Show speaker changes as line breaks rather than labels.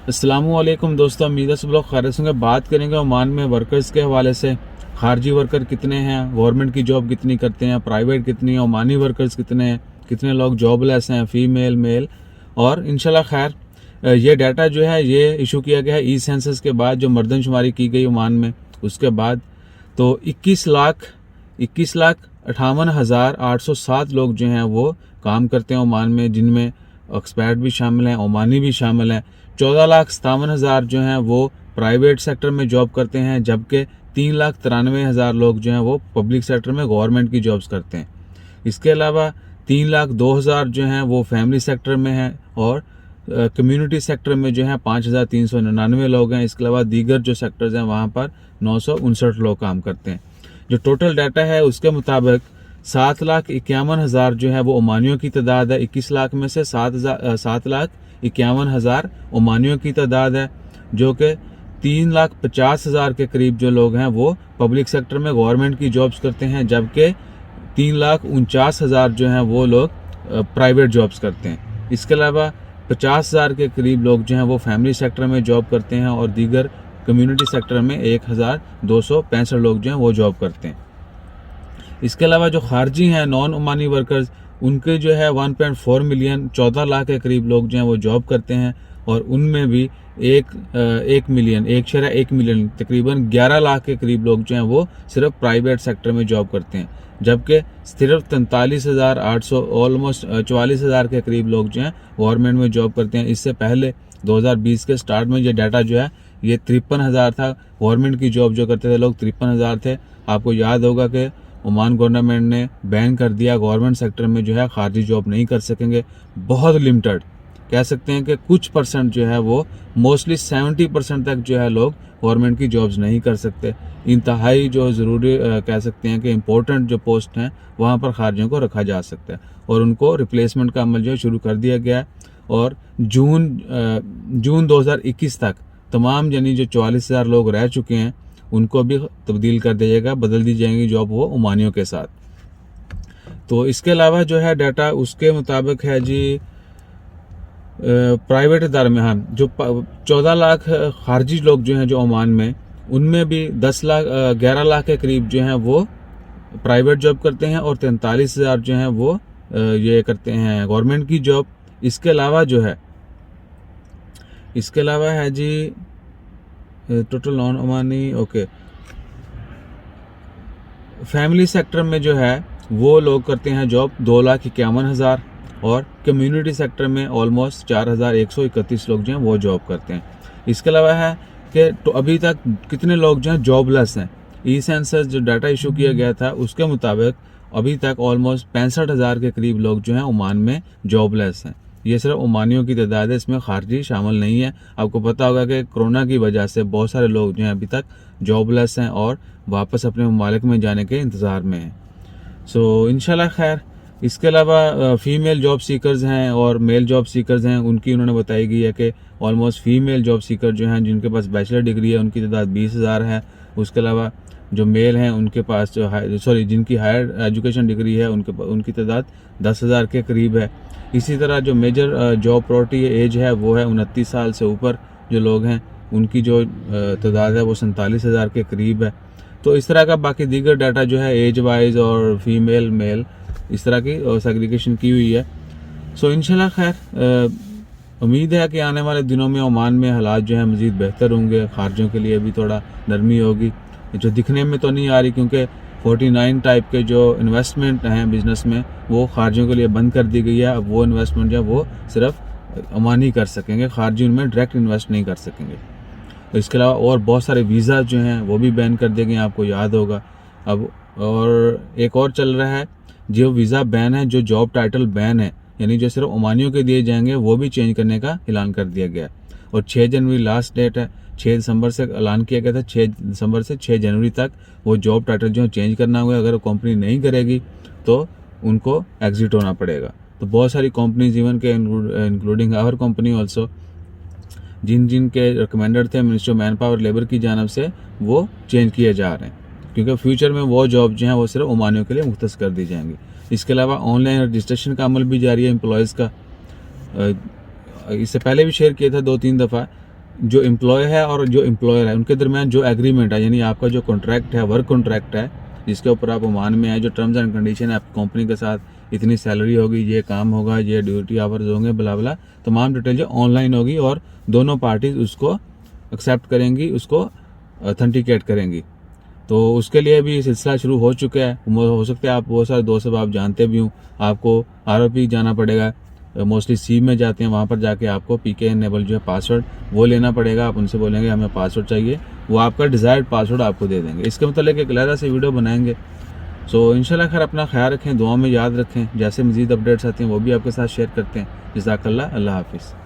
अस्सलामुअलैकुम दोस्तों, उम्मीद है सब लोग खैरियत से होंगे। बात करेंगे ओमान में वर्कर्स के हवाले से। खारजी वर्कर कितने हैं, गवर्नमेंट की जॉब कितनी करते हैं, प्राइवेट कितनी है, ओमानी वर्कर्स कितने हैं, कितने लोग जॉबलेस हैं, फीमेल मेल। और इंशाल्लाह खैर ये डाटा जो है ये इशू किया गया है ई सेंसस के बाद, जो मर्दनशुमारी की गई ओमान में उसके बाद। तो 21,58,807 लोग जो हैं वो काम करते हैं ओमान में, जिनमें एक्सपर्ट भी शामिल हैं, ओमानी भी शामिल हैं। 14,57,000 जो हैं वो प्राइवेट सेक्टर में जॉब करते हैं, जबकि 3,93,000 लोग जो हैं वो पब्लिक सेक्टर में गवर्नमेंट की जॉब्स करते हैं। इसके अलावा 3,02,000 जो हैं वो फैमिली सेक्टर में हैं, और कम्युनिटी सेक्टर में जो है 5,399 लोग हैं। इसके अलावा दीगर जो सेक्टर्स हैं वहाँ पर 959 लोग काम करते हैं। जो टोटल डाटा है उसके मुताबिक 7,51,000 जो है वो ओमानियों की तादाद है। 21 लाख में से 7,51,000 ओमानियों की तादाद है, जो कि 3,50,000 के करीब जो लोग हैं वो पब्लिक सेक्टर में गवर्नमेंट की जॉब्स करते हैं, जबकि 3,49,000 जो हैं वो लोग प्राइवेट जॉब्स करते हैं। इसके अलावा 50,000 के करीब लोग जो हैं वो फैमिली सेक्टर में जॉब करते हैं, और दीगर कम्युनिटी सेक्टर में 1,265 लोग जो हैं वो जॉब करते हैं। इसके अलावा जो खारजी हैं, नॉन ओमानी वर्कर्स, उनके जो है 1.4 मिलियन 14 लाख के करीब लोग जो हैं वो जॉब करते हैं, और उनमें भी 1 मिलियन तकरीबन 11 लाख के करीब लोग जो हैं वो सिर्फ प्राइवेट सेक्टर में जॉब करते हैं, जबकि सिर्फ 43,800 ऑलमोस्ट 44,000 के करीब लोग जो हैं गवर्नमेंट में जॉब करते हैं। इससे पहले 2020 के स्टार्ट में ये डाटा जो है ये 53,000 था। गवर्नमेंट की जॉब जो करते थे लोग 53,000 थे। आपको याद होगा कि ओमान गवर्नमेंट ने बैन कर दिया, गवर्नमेंट सेक्टर में जो है खारजी जॉब नहीं कर सकेंगे। बहुत लिमिटेड कह सकते हैं कि कुछ परसेंट जो है वो, मोस्टली 70% तक जो है लोग गवर्नमेंट की जॉब्स नहीं कर सकते। इंतहाई जो ज़रूरी कह सकते हैं कि इम्पोर्टेंट जो पोस्ट हैं वहाँ पर खारजियों को रखा जा सकता है, और उनको रिप्लेसमेंट का अमल जो है शुरू कर दिया गया है। और जून 2021 तक तमाम यानी जो 44,000 लोग रह चुके हैं उनको भी तब्दील कर दिया जाएगा, बदल दी जाएंगी जॉब वो ओमानियों के साथ। तो इसके अलावा जो है डाटा उसके मुताबिक है जी, प्राइवेट इदारे में हाँ जो 14 लाख खारजी लोग जो हैं जो ओमान में, उनमें भी 11 लाख के करीब जो हैं वो प्राइवेट जॉब करते हैं, और 43,000 जो हैं वो ये करते हैं गवर्नमेंट की जॉब। इसके अलावा है जी total non Omani family sector में जो है वो लोग करते हैं जॉब 2,51,000, और कम्युनिटी सेक्टर में ऑलमोस्ट 4,131 लोग जो हैं वो जॉब करते हैं। इसके अलावा है कि तो अभी तक कितने लोग जो हैं जॉबलेस हैं। ई सेंसस जो डाटा इशू किया गया था उसके मुताबिक अभी तक ऑलमोस्ट 65,000 के करीब लोग जो हैं ओमान में जॉबलेस हैं। ये सिर्फ ओमानियों की तादाद है, इसमें खारजी शामिल नहीं है। आपको पता होगा कि कोरोना की वजह से बहुत सारे लोग जो हैं अभी तक जॉबलेस हैं और वापस अपने ममालिक में जाने के इंतज़ार में हैं। सो इंशाल्लाह खैर। इसके अलावा फीमेल जॉब सीकर्स हैं और मेल जॉब सीकर्स हैं, उनकी उन्होंने बताई गई है कि ऑलमोस्ट फीमेल जॉब सीकर जो हैं जिनके पास बैचलर डिग्री है उनकी तादाद 20,000 है। उसके अलावा जो मेल हैं उनके पास जिनकी हायर एजुकेशन डिग्री है उनकी तादाद 10,000 के करीब है। इसी तरह जो मेजर जॉब प्रायोरिटी एज है वो है 29 साल से ऊपर जो लोग हैं, उनकी जो तादाद है वो 47,000 के करीब है। तो इस तरह का बाकी दीगर डाटा जो है एज वाइज और फीमेल मेल इस तरह की सेग्रीगेशन की हुई है। सो इंशाल्लाह खैर उम्मीद है कि आने वाले दिनों में ओमान में हालात जो है मज़ीद बेहतर होंगे। खारजियों के लिए भी थोड़ा नरमी होगी, जो दिखने में तो नहीं आ रही, क्योंकि 49 टाइप के जो इन्वेस्टमेंट हैं बिजनेस में वो खारजियों के लिए बंद कर दी गई है। अब वो इन्वेस्टमेंट जो है वो सिर्फ ओमानी कर सकेंगे, खारजी उनमें डायरेक्ट इन्वेस्ट नहीं कर सकेंगे। तो इसके अलावा और बहुत सारे वीज़ा जो हैं वो भी बैन कर दिए गए, आपको याद होगा। अब और एक और चल रहा है, जो वीज़ा बैन है, जो जॉब टाइटल बैन है, यानी जो सिर्फ ओमानियों के दिए जाएंगे वो भी चेंज करने का ऐलान कर दिया गया। और 6 जनवरी लास्ट डेट है, 6 दिसंबर से ऐलान किया गया था। 6 दिसंबर से 6 जनवरी तक वो जॉब टाइटल जो चेंज करना होगा। अगर कंपनी नहीं करेगी तो उनको एग्जिट होना पड़ेगा। तो बहुत सारी कंपनीज इवन के इंक्लूडिंग आवर कंपनी ऑल्सो, जिन के रिकमेंडेड थे ministry of man power labour की जानब से, वो चेंज किए जा रहे हैं, क्योंकि फ्यूचर में वो जॉब जो है वो सिर्फ ओमानियों के लिए मुख्तस कर दी जाएंगी। इसके अलावा ऑनलाइन रजिस्ट्रेशन का अमल भी जारी है एम्प्लॉयज़ का। इससे पहले भी शेयर किया था 2-3 दफ़ा। जो एम्प्लॉय है और जो एम्प्लॉयर है उनके दरमियान जो एग्रीमेंट है, यानी आपका जो कॉन्ट्रैक्ट है, वर्क कॉन्ट्रैक्ट है, जिसके ऊपर आप ओमान में है, जो टर्म्स एंड कंडीशन है आपकी कंपनी के साथ, इतनी सैलरी होगी, ये काम होगा, ये ड्यूटी आवर्स होंगे, बला बला, तमाम डिटेल जो ऑनलाइन होगी और दोनों पार्टीज उसको एक्सेप्ट करेंगी, उसको ऑथेंटिकेट करेंगी। तो उसके लिए भी सिलसिला शुरू हो चुका है। हो सकता है आप बहुत सारे दोस्त आप जानते भी हूँ, आपको ROP जाना पड़ेगा, मोस्टली सी में जाते हैं, वहाँ पर जाके आपको PK इनेबल जो है पासवर्ड वो लेना पड़ेगा। आप उनसे बोलेंगे हमें पासवर्ड चाहिए, वो आपका डिज़ायर्ड पासवर्ड आपको दे देंगे। इसके मतलब एक अलग से वीडियो बनाएंगे। सो इंशाल्लाह खैर अपना ख्याल रखें, दुआ में याद रखें। जैसे मज़ीद अपडेट्स आती हैं वो भी आपके साथ शेयर करते हैं। जज़ाकल्लाह, अल्लाह हाफिज़।